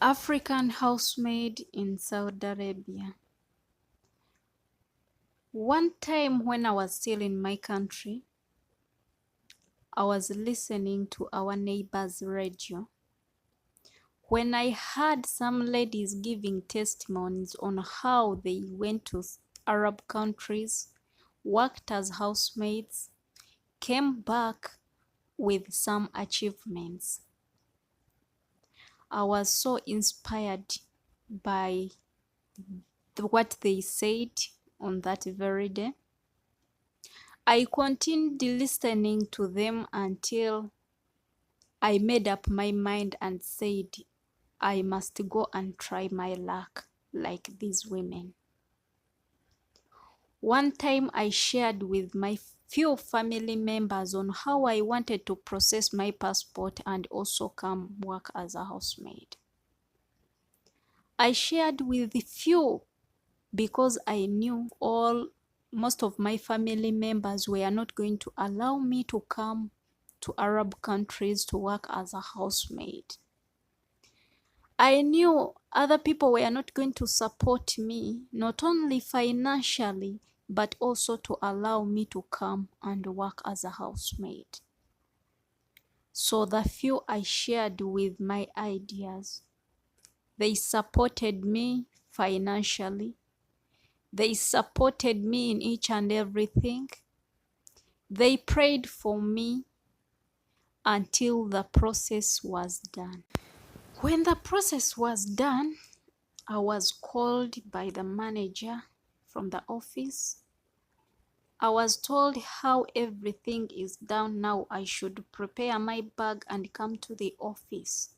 African housemaid in Saudi Arabia. One time when I was still in my country, I was listening to our neighbor's radio when I heard some ladies giving testimonies on how they went to Arab countries, worked as housemaids, came back with some achievements. I was so inspired by what they said on that very day. I continued listening to them until I made up my mind and said I must go and try my luck like these women. One time I shared with my few family members on how I wanted to process my passport and also come work as a housemaid. I shared with the few because I knew most of my family members were not going to allow me to come to Arab countries to work as a housemaid. I knew other people were not going to support me, not only financially, but also to allow me to come and work as a housemaid. So the few I shared with my ideas, they supported me financially. They supported me in each and everything. They prayed for me until the process was done. When the process was done, I was called by the manager from the office. I was told how everything is done now. I should prepare my bag and come to the office.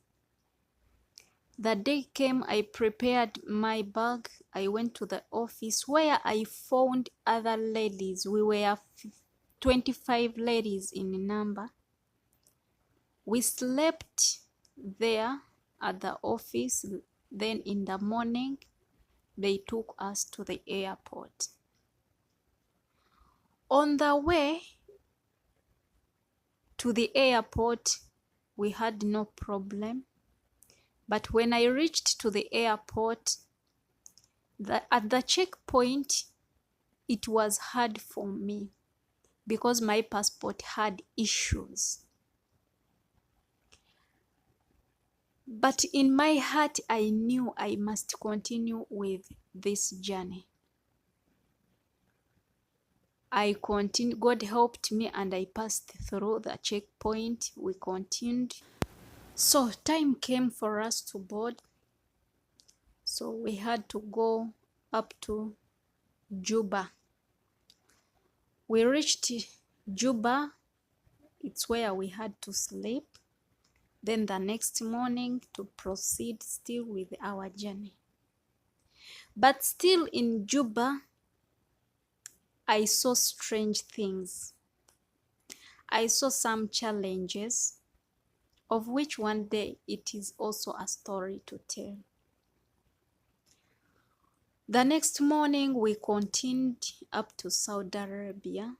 The day came, I prepared my bag. I went to the office where I found other ladies. We were 25 ladies in number. We slept there at the office. Then in the morning, they took us to the airport. On the way to the airport, we had no problem. But when I reached to the airport, at the checkpoint, it was hard for me because my passport had issues. But in my heart, I knew I must continue with this journey. I continued, God helped me, and I passed through the checkpoint. We continued. So time came for us to board. So we had to go up to Juba. We reached Juba. It's where we had to sleep. Then the next morning to proceed still with our journey. But still in Juba, I saw strange things. I saw some challenges, of which one day it is also a story to tell. The next morning we continued up to Saudi Arabia.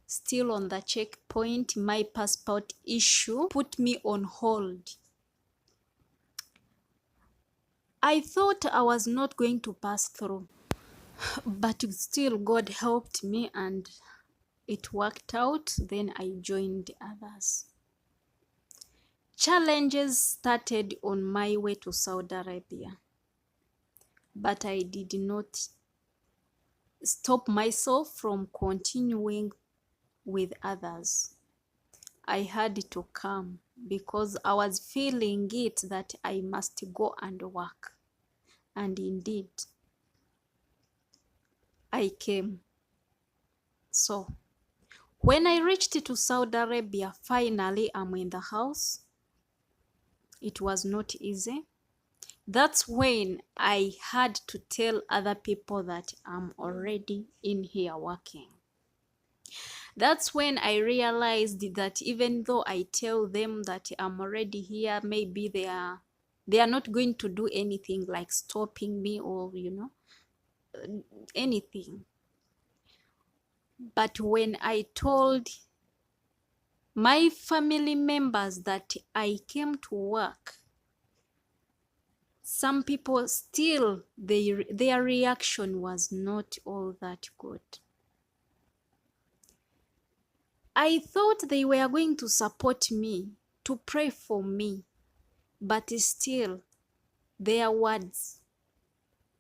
Still on the checkpoint, my passport issue put me on hold. I thought I was not going to pass through, but still God helped me and it worked out. Then I joined others. Challenges started on my way to Saudi Arabia, but I did not stop myself from continuing with others. I had to come because I was feeling it that I must go and work. And indeed, I came. So, when I reached to Saudi Arabia, finally I'm in the house. It was not easy. That's when I had to tell other people that I'm already in here working. That's when I realized that even though I tell them that I'm already here, maybe they are not going to do anything like stopping me or, anything. But when I told my family members that I came to work, Some people still, their reaction was not all that good. I thought they were going to support me, to pray for me, but still, their words,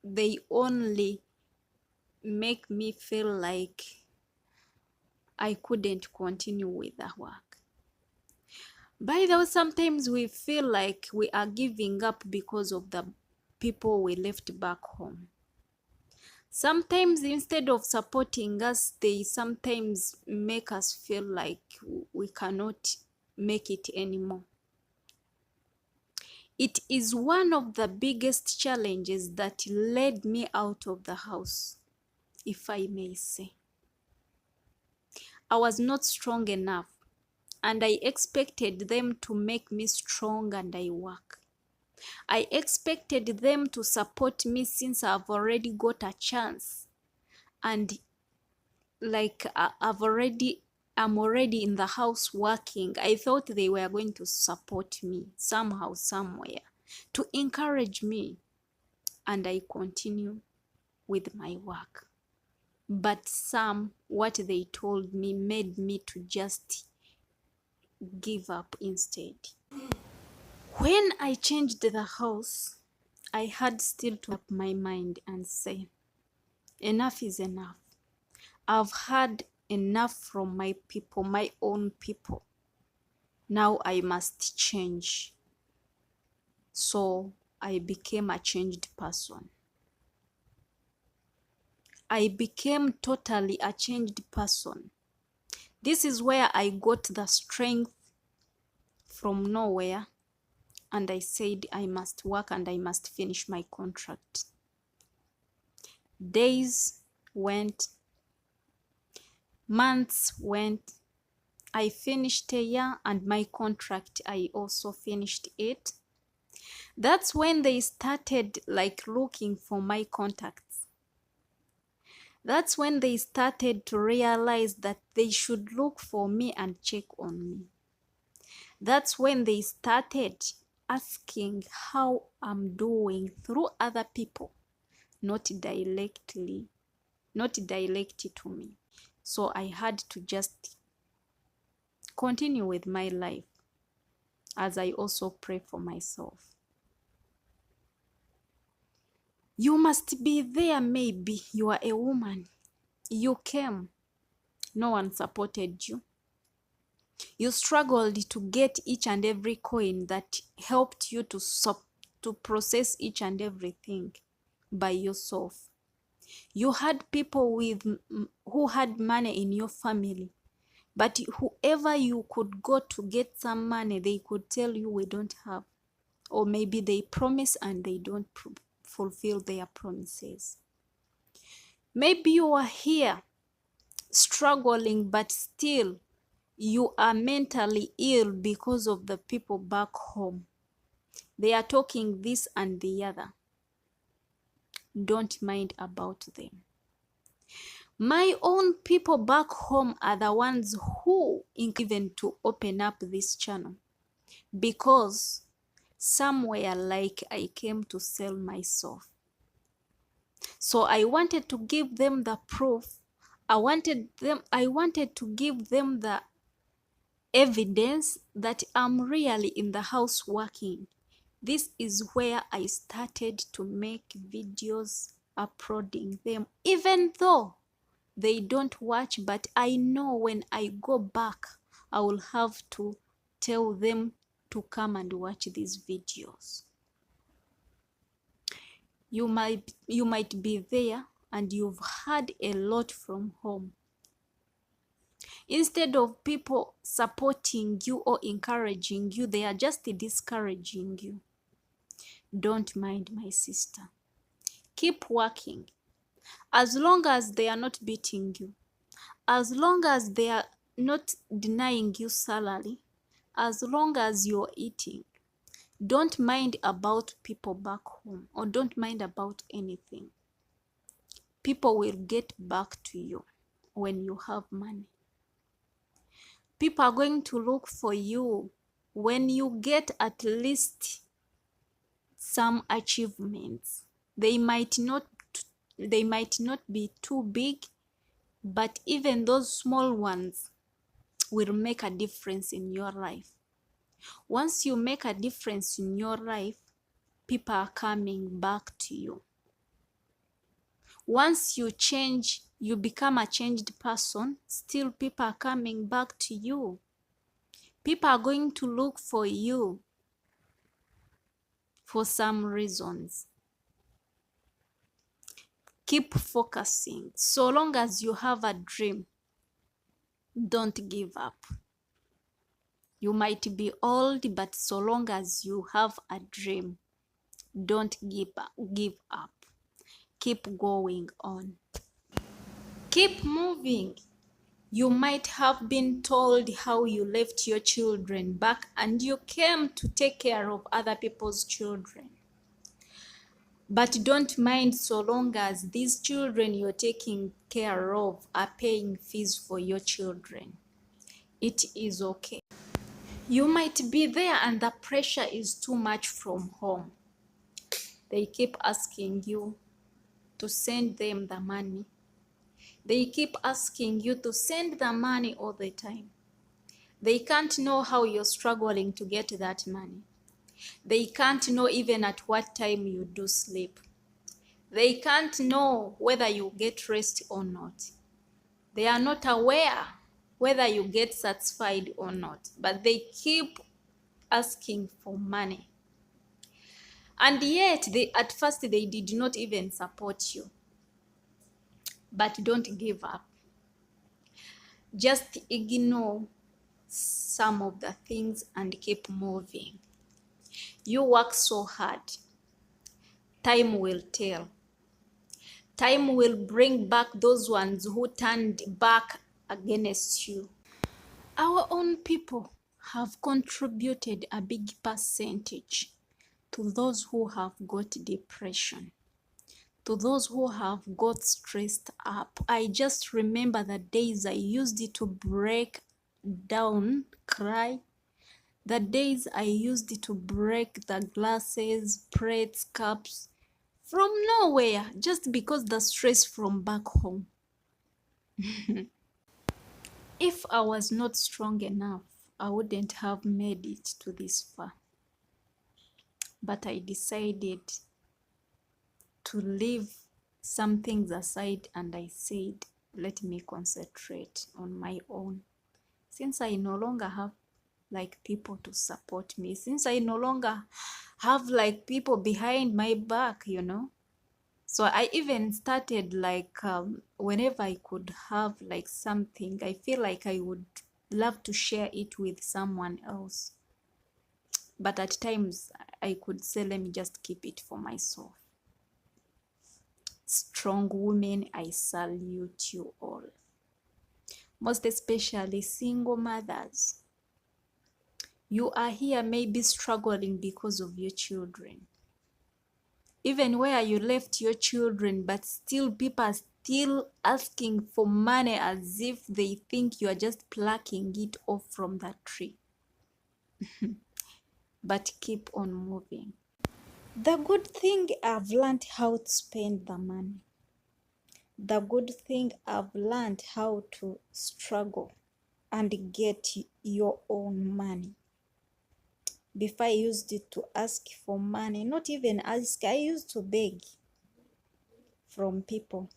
they only make me feel like I couldn't continue with the work. By the way, sometimes we feel like we are giving up because of the people we left back home. Sometimes instead of supporting us, they sometimes make us feel like we cannot make it anymore. It is one of the biggest challenges that led me out of the house, if I may say. I was not strong enough, and I expected them to make me strong and I work. I expected them to support me since I've already got a chance, and like I'm already in the house working. I thought they were going to support me somehow, somewhere, to encourage me, and I continue with my work. But what they told me made me to just give up instead. When I changed the house, I had still to make up my mind and say, enough is enough. I've had enough from my people, my own people. Now I must change. So I became a changed person. I became totally a changed person. This is where I got the strength from nowhere, and I said I must work and I must finish my contract. Days went, months went, I finished a year, and my contract, I also finished it. That's when they started like looking for my contacts. That's when they started to realize that they should look for me and check on me. That's when they started asking how I'm doing through other people, not directly to me. So I had to just continue with my life as I also pray for myself. You must be there. Maybe you are a woman. You came. No one supported you. You struggled to get each and every coin that helped you to process each and everything by yourself. You had people who had money in your family, but whoever you could go to get some money, they could tell you we don't have. Or maybe they promise and they don't fulfill their promises. Maybe you are here struggling, but still you are mentally ill because of the people back home. They are talking this and the other. Don't mind about them. My own people back home are the ones who even to open up this channel, because somewhere like I came to sell myself. So I wanted to give them the proof. I wanted to give them the evidence that I'm really in the house working. This is where I started to make videos, uploading them, even though they don't watch, but I know when I go back, I will have to tell them to come and watch these videos. You might be there and you've had a lot from home. Instead of people supporting you or encouraging you, they are just discouraging you. Don't mind, my sister. Keep working. As long as they are not beating you, as long as they are not denying you salary, as long as you're eating, don't mind about people back home, or don't mind about anything. People will get back to you when you have money. People are going to look for you when you get at least some achievements. They might not be too big, but even those small ones will make a difference in your life. Once you make a difference in your life, people are coming back to you. Once you change, you become a changed person, still people are coming back to you. People are going to look for you for some reasons. Keep focusing. So long as you have a dream, don't give up. You might be old, but so long as you have a dream, don't give up. Keep going on. Keep moving. You might have been told how you left your children back and you came to take care of other people's children. But don't mind so long as these children you're taking care of are paying fees for your children. It is okay. You might be there and the pressure is too much from home. They keep asking you to send them the money. They keep asking you to send the money all the time. They can't know how you're struggling to get that money. They can't know even at what time you do sleep. They can't know whether you get rest or not. They are not aware whether you get satisfied or not, but they keep asking for money. And yet, at first, they did not even support you. But don't give up. Just ignore some of the things and keep moving. You work so hard. Time will tell. Time will bring back those ones who turned back against you. Our own people have contributed a big percentage to those who have got depression, to those who have got stressed up. I just remember the days I used it to break down, cry. The days I used it to break the glasses, plates, cups from nowhere, just because the stress from back home. If I was not strong enough, I wouldn't have made it to this far. But I decided to leave some things aside and I said, let me concentrate on my own. Since I no longer have like people to support me, since I no longer have like people behind my back, So I even started like whenever I could have like something, I feel like I would love to share it with someone else. But at times I could say, let me just keep it for myself. Strong women, I salute you all. Most especially single mothers. You are here maybe struggling because of your children. Even where you left your children, but still people are still asking for money as if they think you are just plucking it off from that tree. But keep on moving. The good thing, I've learned how to spend the money. The good thing, I've learned how to struggle and get your own money. Before I used it to ask for money, not even ask, I used to beg from people.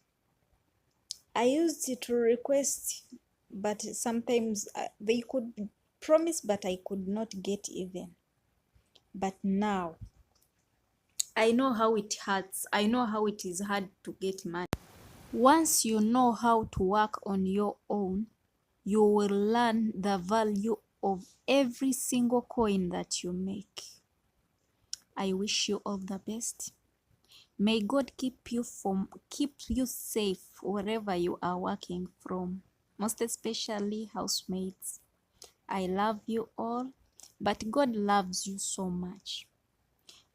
I used it to request, but sometimes they could promise, but I could not get even. But now, I know how it hurts. I know how it is hard to get money. Once you know how to work on your own, you will learn the value of every single coin that you make. I wish you all the best. May God keep you safe wherever you are working from, most especially housemates. I love you all, but God loves you so much.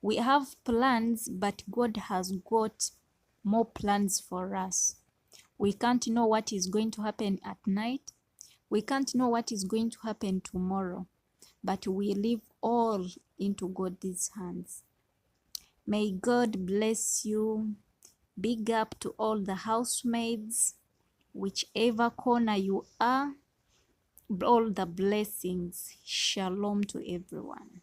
We have plans, but God has got more plans for us. We can't know what is going to happen at night. We can't know what is going to happen tomorrow, but we leave all into God's hands. May God bless you. Big up to all the housemaids, whichever corner you are, all the blessings. Shalom to everyone.